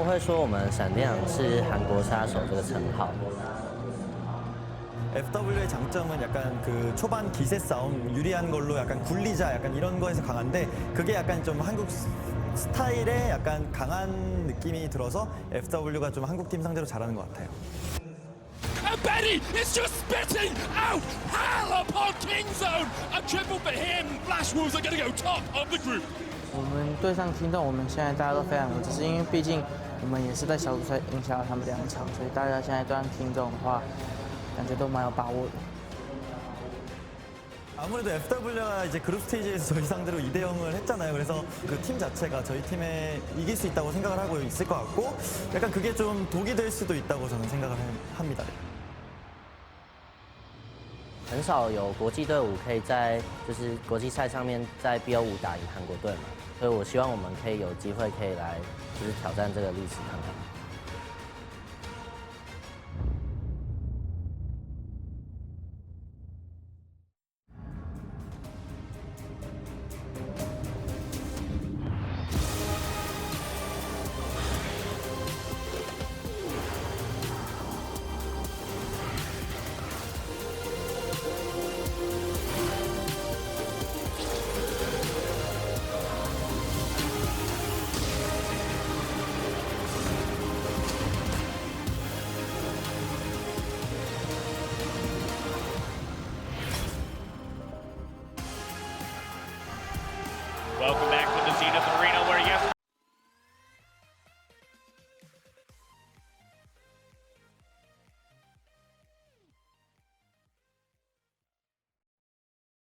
会说我们闪电狼是韩国杀手这个称号。 FW의 장점은 약간 그 초반 기세 싸움 유리한 걸로 약간 굴리자 약간 이런 거에서 강한데 그게 약간 좀 한국 스타일의 약간 강한 느낌이 들어서 FW가 좀 한국 팀 상대로 잘하는 것 같아요. Betty is just spitting out hell upon Kingzone. A triple for him. Flash Wolves are going to go top of the group. 我们对上听众，我们现在大家都非常有，只是因为毕竟我们也是在小组赛赢下了他们2场，所以大家现在对上听众的话。 感觉都蛮有把握的。 아무래도 FW가 이제 그룹 스테이지에서 저희 상대로 2대 0을 했잖아요. 그래서 그 팀 자체가 저희 팀에 이길 수 있다고 생각을 하고 있을 것 같고 약간 그게 좀 독이 될 수도 있다고 저는 생각을 합니다. 很少有国际队伍可以在就是国际赛上面在 BO5打赢韩国队嘛，所以我希望我们可以有机会可以来就是挑战这个历史看看。 Welcome back to the Zenith Arena, where yes.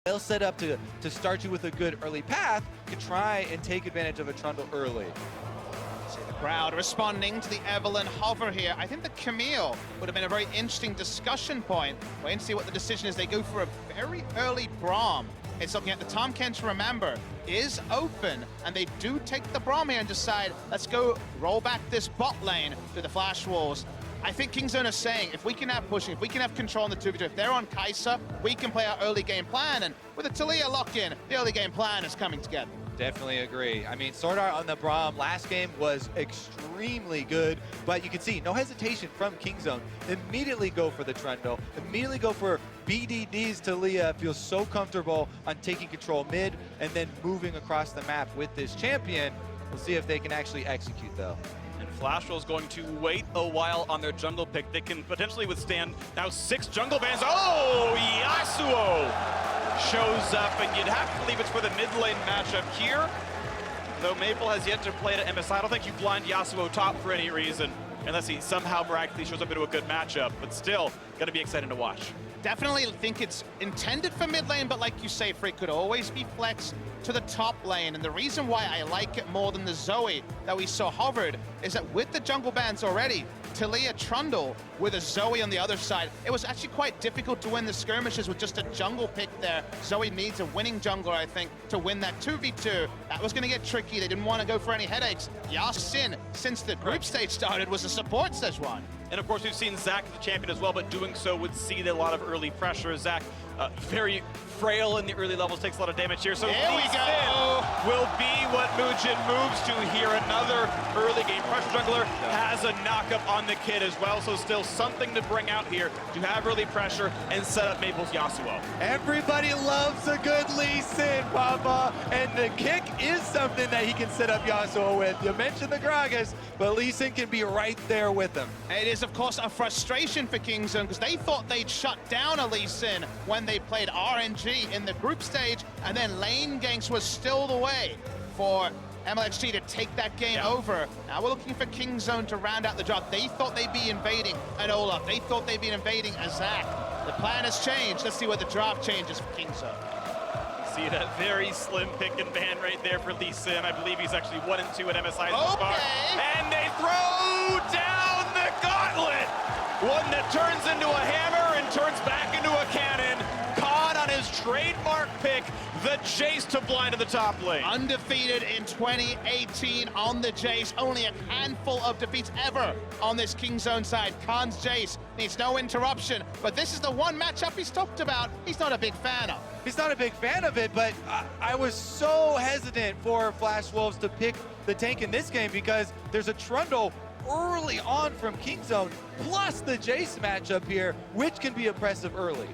Well set up to start you with a good early path, you can try and take advantage of a trundle early. See the crowd responding to the Evelyn hover here. I think the Camille would have been a very interesting discussion point. Wait and see what the decision is. They go for a very early Braum. It's something at the Tom Kent to remember is open, and they do take the Braum here and decide, let's go roll back this bot lane to the Flash Walls. I think Kingzone is saying, if we can have pushing, if we can have control on the 2v2, if they're on Kai'Sa, we can play our early game plan, and with a Taliyah lock-in, the early game plan is coming together. Definitely agree. I mean, Sword Art on the Braum last game was extremely good, but you can see no hesitation from Kingzone. Immediately go for the Trundle, immediately go for BDD's Taliyah, feels so comfortable on taking control mid and then moving across the map with this champion. We'll see if they can actually execute though. And Flashwell's going to wait a while on their jungle pick. They can potentially withstand now 6 jungle bans. Oh, Yasuo shows up, and you'd have to believe it's for the mid lane matchup here. Though Maple has yet to play at MSI, I don't think you blind Yasuo top for any reason, unless he somehow miraculously shows up into a good matchup. But still, gonna be exciting to watch. Definitely think it's intended for mid lane, but like you say, Frick, could always be flexed to the top lane. And the reason why I like it more than the Zoe that we saw hovered is that with the jungle bans already, Taliyah Trundle with a Zoe on the other side, it was actually quite difficult to win the skirmishes with just a jungle pick there. Zoe needs a winning jungler, I think, to win that 2v2. That was going to get tricky. They didn't want to go for any headaches. Yasin, since the group stage started, was a support Szechuan. And of course, we've seen Zach as the champion as well, but doing so would see a lot of early pressure. Zach, very frail in the early levels, takes a lot of damage here. So there we go. Will be what Moojin moves to here. Another early game pressure jungler has a knockup on the kid as well. So still something to bring out here to have early pressure and set up Maple's Yasuo. Everybody loves a good Lee Sin, Papa, and the kick is something that he can set up Yasuo with. You mentioned the Gragas, but Lee Sin can be right there with him. It is, of course, a frustration for Kingzone because they thought they'd shut down a Lee Sin when they played RNG in the group stage, and then lane ganks was still the way for MLXG to take that game over. Now we're looking for Kingzone to round out the job. They thought they'd be invading an Olaf. They thought they'd be invading a Zach. The plan has changed. Let's see what the draft changes for Kingzone. See that very slim pick and ban right there for Lee Sin. I believe he's actually 1 and 2 at MSI so far. And they throw down the gauntlet. One that turns into a hammer and turns back into a cannon. Caught on his trademark pick, the Jace to blind in the top lane. Undefeated in 2018 on the Jace. Only a handful of defeats ever on this Kingzone side. Khan's Jace needs no interruption, but this is the one matchup he's talked about he's not a big fan of. He's not a big fan of it, but I was so hesitant for Flash Wolves to pick the tank in this game because there's a Trundle early on from Kingzone, plus the Jace matchup here, which can be oppressive early.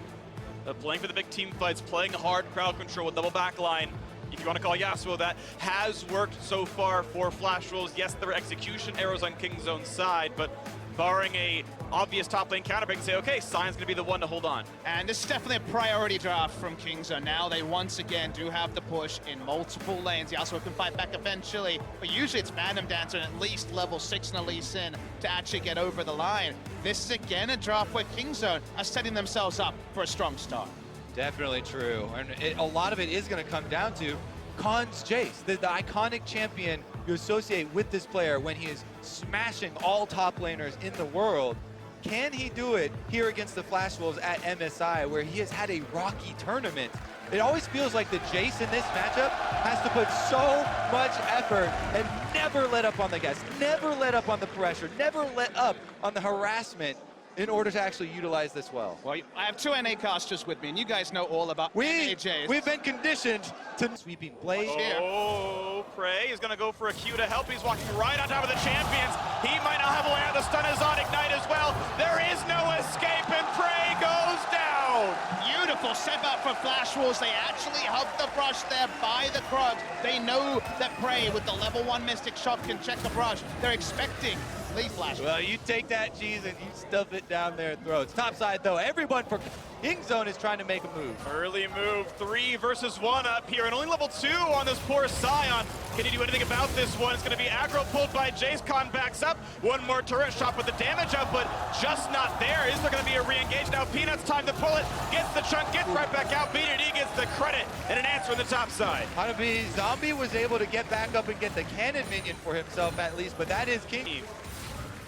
Playing for the big team fights, playing hard crowd control with double backline. If you want to call Yasuo, that has worked so far for Flash Wolves. Yes, there were execution errors on Kingzone's side, but barring a obvious top lane counterpick, say, okay, Sion's gonna be the one to hold on. And this is definitely a priority draft from Kingzone. Now they once again do have the push in multiple lanes. Yasuo can fight back eventually, but usually it's Phantom Dancer and at least level 6 in a Lee Sin to actually get over the line. This is again a draft where Kingzone are setting themselves up for a strong start. Definitely true, and a lot of it is going to come down to Khan's Jace, the iconic champion you associate with this player when he is smashing all top laners in the world. Can he do it here against the Flash Wolves at MSI, where he has had a rocky tournament? It always feels like the Jace in this matchup has to put so much effort and never let up on the gas, never let up on the pressure, never let up on the harassment in order to actually utilize this well. Well, I have two NA casters with me, and you guys know all about NA Jace. We've been conditioned to sweeping blade. Oh, Prey is gonna go for a Q to help. He's walking right on top of the champions. He might not have a way out. The stun is on Ignite as well. There is no escape, and Prey goes down. Beautiful setup for Flash Wolves. They actually hug the brush there by the Krug. They know that Prey with the level 1 Mystic Shot can check the brush. They're expecting Lee Flash. Well, you take that cheese and you stuff it down their throats. Top side, though, everyone for Kingzone is trying to make a move. Early move, 3 versus 1 up here, and only level 2 on this poor Sion. Can he do anything about this one? It's going to be aggro pulled by Jace. Khan backs up. One more turret shot with the damage output, just not there. Is there going to be a re-engage? Now Peanuts time to pull it, gets the chunk, gets right back out. BDD gets the credit and an answer on the top side. Hanabi Zombie was able to get back up and get the cannon minion for himself at least, but that is King.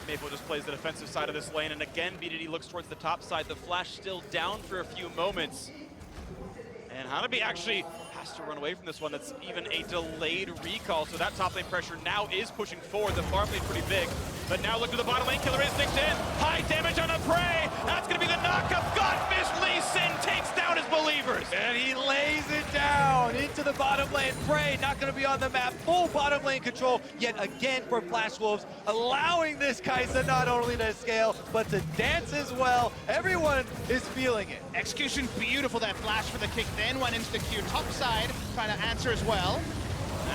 Maple just plays the defensive side of this lane, and again, BDD looks towards the top side. The Flash still down for a few moments. And Hanabi actually has to run away from this one. That's even a delayed recall, so that top lane pressure now is pushing forward. The farm lane's pretty big. But now look to the bottom lane. Killer Instinct in. High damage on a Prey. That's going to be the knockup. Godfish Lee Sin takes down his believers. And he lays it down into the bottom lane. Prey not going to be on the map. Full bottom lane control yet again for Flash Wolves, allowing this Kaisa not only to scale, but to dance as well. Everyone is feeling it. Execution beautiful, that flash for the kick, then went into the Q top side, trying to answer as well.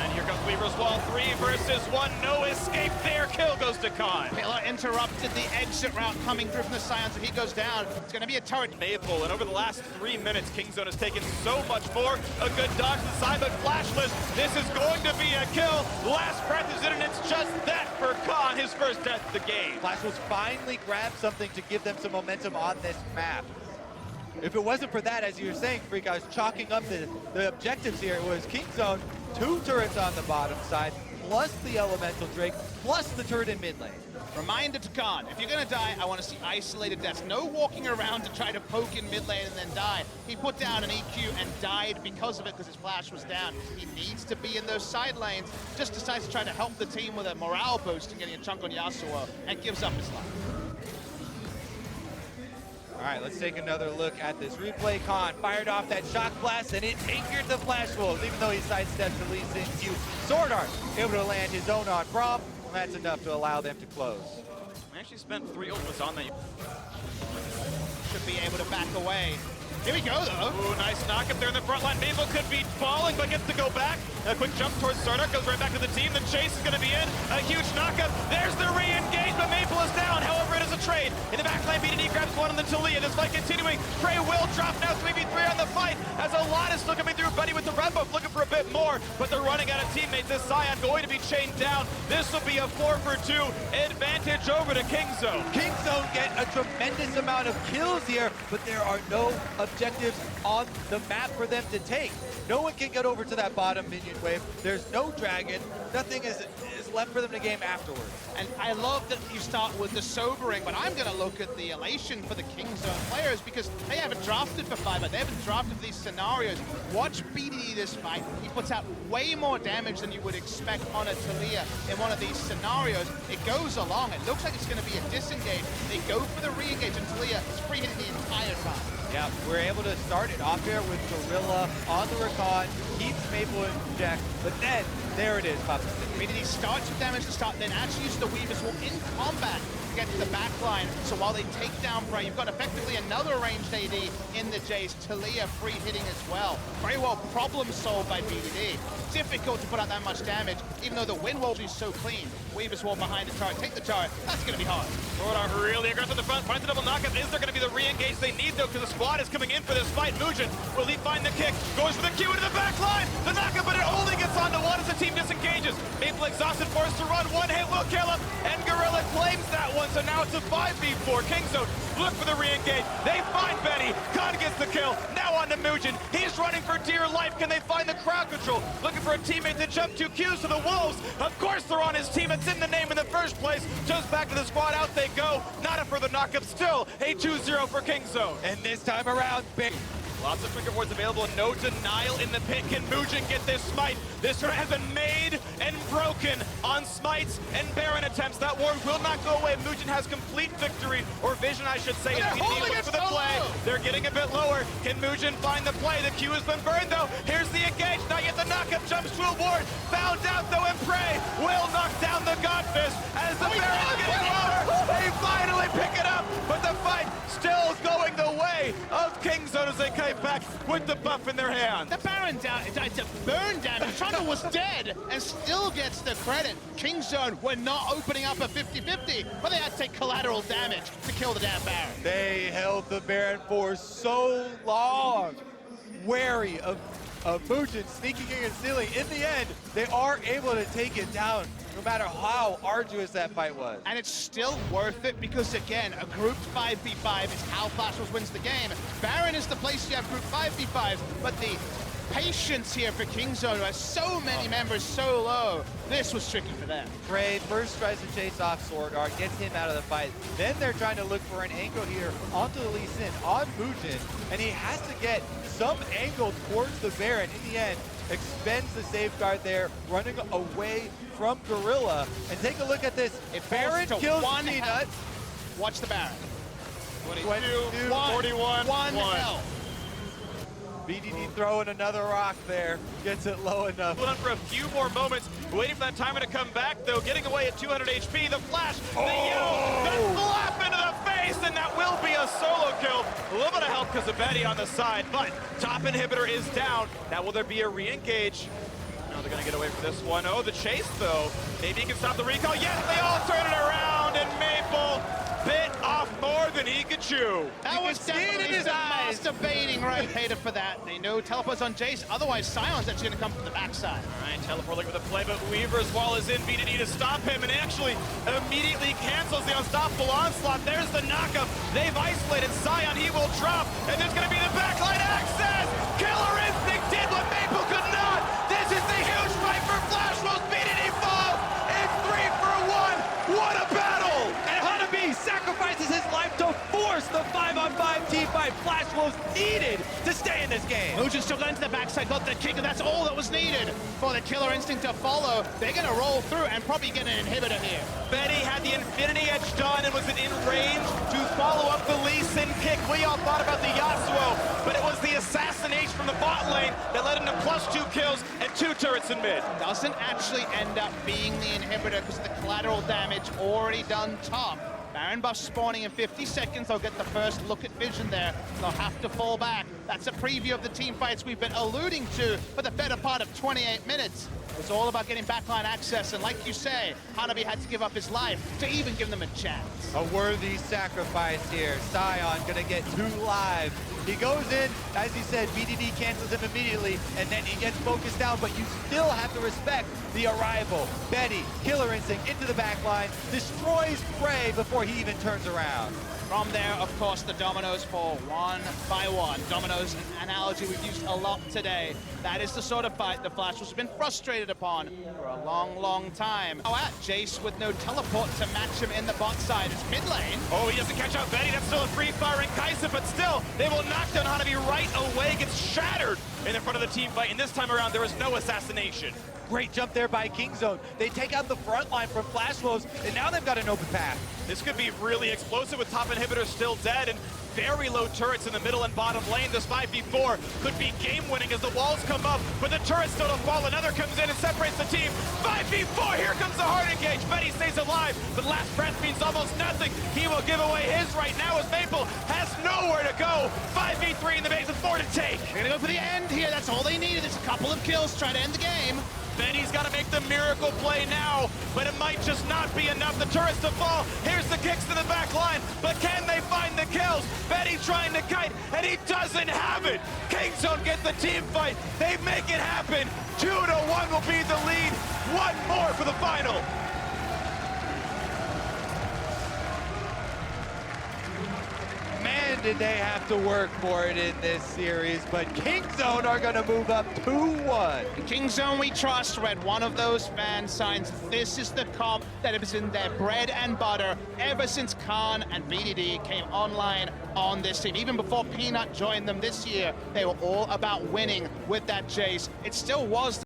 And here comes Weaver's Wall, 3 versus 1, no escape there, kill goes to Khan. Pillar interrupted the exit route coming through from the Scion, so he goes down. It's gonna be a turret. Maple, and over the last 3 minutes, Kingzone has taken so much more. A good dodge to the side, but flashless. This is going to be a kill. Last breath is in, and it's just that for Khan, his first death of the game. Flash Wolves finally grabbed something to give them some momentum on this map. If it wasn't for that, as you were saying, Freak, I was chalking up the objectives here. It was Kingzone, 2 turrets on the bottom side, plus the Elemental Drake, plus the turret in mid lane. Reminder to Khan, if you're gonna die, I want to see isolated deaths. No walking around to try to poke in mid lane and then die. He put down an EQ and died because of it, because his flash was down. He needs to be in those side lanes. Just decides to try to help the team with a morale boost and getting a chunk on Yasuo, and gives up his life. All right, let's take another look at this replay. Khan fired off that shock blast, and it angered the Flash Wolves, even though he sidesteps the Lee Sin Q. Sword Art able to land his own on Braum, and that's enough to allow them to close. We actually spent 3 ultimates on that. Should be able to back away. Here we go, though. Ooh, nice knockup there in the front line. Maple could be falling, but gets to go back. A quick jump towards Sardark, goes right back to the team. The chase is going to be in. A huge knockup. There's the re-engage, but Maple is down. However, it is a trade. In the back lane, BDD grabs one on the Talia. This fight continuing. Prey will drop now, 3v3 on the fight. As a lot is still coming through. Buddy with the red buff looking for a bit more, but they're running out of teammates. This Sion going to be chained down. This will be a 4-for-2 advantage over to Kingzone. Kingzone get a tremendous amount of kills here, but there are no objectives on the map for them to take. No one can get over to that bottom minion wave. There's no dragon. Nothing is left for them to game afterwards. And I love that you start with the sobering, but I'm going going to look at the elation for the Kingzone players because they haven't drafted for 5, but they haven't drafted for these scenarios. Watch BDD this fight. He puts out way more damage than you would expect on a Taliyah in one of these scenarios. It goes along. It looks like it's going to be a disengage. They go for the re-engage, and Taliyah is free hitting the entire time. Yeah, we're able to start it off here with Gorilla on the recon, keeps Maple in check, but then, there it is, Papa. BDD starts with damage to start, then actually uses the Weavers Wall in combat to get to the back line. So while they take down Bray, you've got effectively another ranged AD in the Jace. Taliyah free hitting as well. Very well problem solved by BDD. Difficult to put out that much damage, even though the wind wall is so clean. Weavers Wall behind the turret, take the turret, that's going to be hard. Swordart really aggressive in the front, finds the double knockup. Is there going to be the re-engage they need though, because the squad is coming in for this fight. Moojin, will he find the kick? Goes for the Q into the back line. The knockup, but it only gets onto one as the team disengages. Maple exhausted, forced to run. One hit will kill him, and Gorilla claims that one, so now it's a 5v4. Kingzone look for the re-engage. They find Benny. Khan gets the kill. Now on to Moojin. He's running for dear life. Can they find the crowd control? Looking for a teammate to jump 2 Qs to the Wolves. Of course they're on his team. It's in the name in the first place. Just back to the squad. Out they go. Not a further knockup. Still a 2-0 for Kingzone. And this time around, big. Lots of trigger wards available, no denial in the pit. Can Moojin get this smite? This turret has been made and broken on smites and Baron attempts. That ward will not go away. Moojin has complete victory, or vision I should say. They're holding it for the so play. low. They're getting a bit lower. Can Moojin find the play? The Q has been burned though. Here's the engage, not yet the knockup, jumps to a ward. Found out though, and Prey will knock down the Godfist as the Baron's getting lower. They finally pick it up, but the fight still going the way of Kingzone as they kite back with the buff in their hand. The Baron down, it's a burn damage. Trundle was dead and still gets the credit. Kingzone were not opening up a 50-50, but they had to take collateral damage to kill the damn Baron. They held the Baron for so long, wary of Moojin sneaking in and stealing. In the end, they are able to take it down, no matter how arduous that fight was. And it's still worth it because, again, a grouped 5v5 is how Flashwolves wins the game. Baron is the place you have group 5v5s, but the patience here for Kingzone, who has so many members so low, this was tricky for them. Prey first tries to chase off Swordart, gets him out of the fight. Then they're trying to look for an angle here onto the Lee Sin on Moojin, and he has to get some angle towards the Baron. In the end, expends the safeguard there, running away from Gorilla. And take a look at this. It Baron kills one Peanut. health. Watch the Baron. 22, 41, one 1. health. BDD throwing another rock there, gets it low enough. Hold on for a few more moments, waiting for that timer to come back though, getting away at 200 HP, the flash, the yell, the slap into the face, and that will be a solo kill. A little bit of help because of Betty on the side, but top inhibitor is down. Now will there be a re-engage? No, they're gonna get away from this one. Oh, the chase though. Maybe he can stop the recall. Yes, they all turn it around, and Maple bit off more than he could chew. That was definitely some masturbating right hater for that. They know teleport's on Jace, otherwise Sion's actually gonna come from the backside. All right, teleport looking for the play, but Weaver's wall is in. BDD to stop him, and actually immediately cancels the unstoppable onslaught. There's the knockup. They've isolated Sion. He will drop, and there's gonna be the backline access. Killer Instinct did what Maple could not. This is the huge fight for Flashwolves. BDD fall. It's 3 for 1. What a battle! And Hanabi sacrifices his life to force the 5-on-5 team fight Flashwolves needed to stay in this game. Moojin still going to the backside, got the kick, and that's all that was needed for the Killer Instinct to follow. They're going to roll through and probably get an inhibitor here. Betty had the Infinity Edge done and was in range to follow up the Lee Sin kick. We all thought about the Yasuo, but it was the assassination from the bot lane that led him to +2 kills and 2 turrets in mid. Doesn't actually end up being the inhibitor because of the collateral damage already done top. Baron buff spawning in 50 seconds. They'll get the first look at vision there. They'll have to fall back. That's a preview of the team fights we've been alluding to for the better part of 28 minutes. It's all about getting backline access, and like you say, Hanabi had to give up his life to even give them a chance. A worthy sacrifice here. Sion gonna get 2 lives. He goes in, as he said, BDD cancels him immediately, and then he gets focused down, but you still have to respect the arrival. Betty, Killer Instinct into the back line, destroys Prey before he even turns around. From there, of course, the dominoes fall one by one. Dominoes, an analogy we've used a lot today. That is the sort of fight the Flashwolves have been frustrated depended upon for a long, long time. Oh, at Jace with no teleport to match him in the bot side. It's mid lane. Oh, he doesn't catch out Betty. That's still a free firing Kaisa, but still, they will knock down Hanabi right away. Gets shattered in the front of the team fight, and this time around, there was no assassination. Great jump there by Kingzone. They take out the front line from flash flows, and now they've got an open path. This could be really explosive with top inhibitor still dead and very low turrets in the middle and bottom lane. This 5v4 could be game-winning as the walls come up, but the turrets still don't fall. Another comes in and separates the team. 5v4, here comes the hard engage. Betty stays alive, but last breath means almost nothing. He will give away his right now as Maple has nowhere to go. 5v3 in the base with 4 to take. They're gonna go for the end here. That's all they needed. It's a couple of kills. Try to end the game. Betty's got to make the miracle play now, but it might just not be enough. The turrets to fall. Here's the kicks to the back line, but can they find the kills? Betty trying to kite, and he doesn't have it. Kingzone get the team fight. They make it happen. 2-1 will be the lead. One more for the final. Man, did they have to work for it in this series, but Kingzone are going to move up 2-1. Kingzone we trust read one of those fan signs. This is the comp that has been their bread and butter ever since Khan and BDD came online on this team. Even before Peanut joined them this year, they were all about winning with that Jace. It still was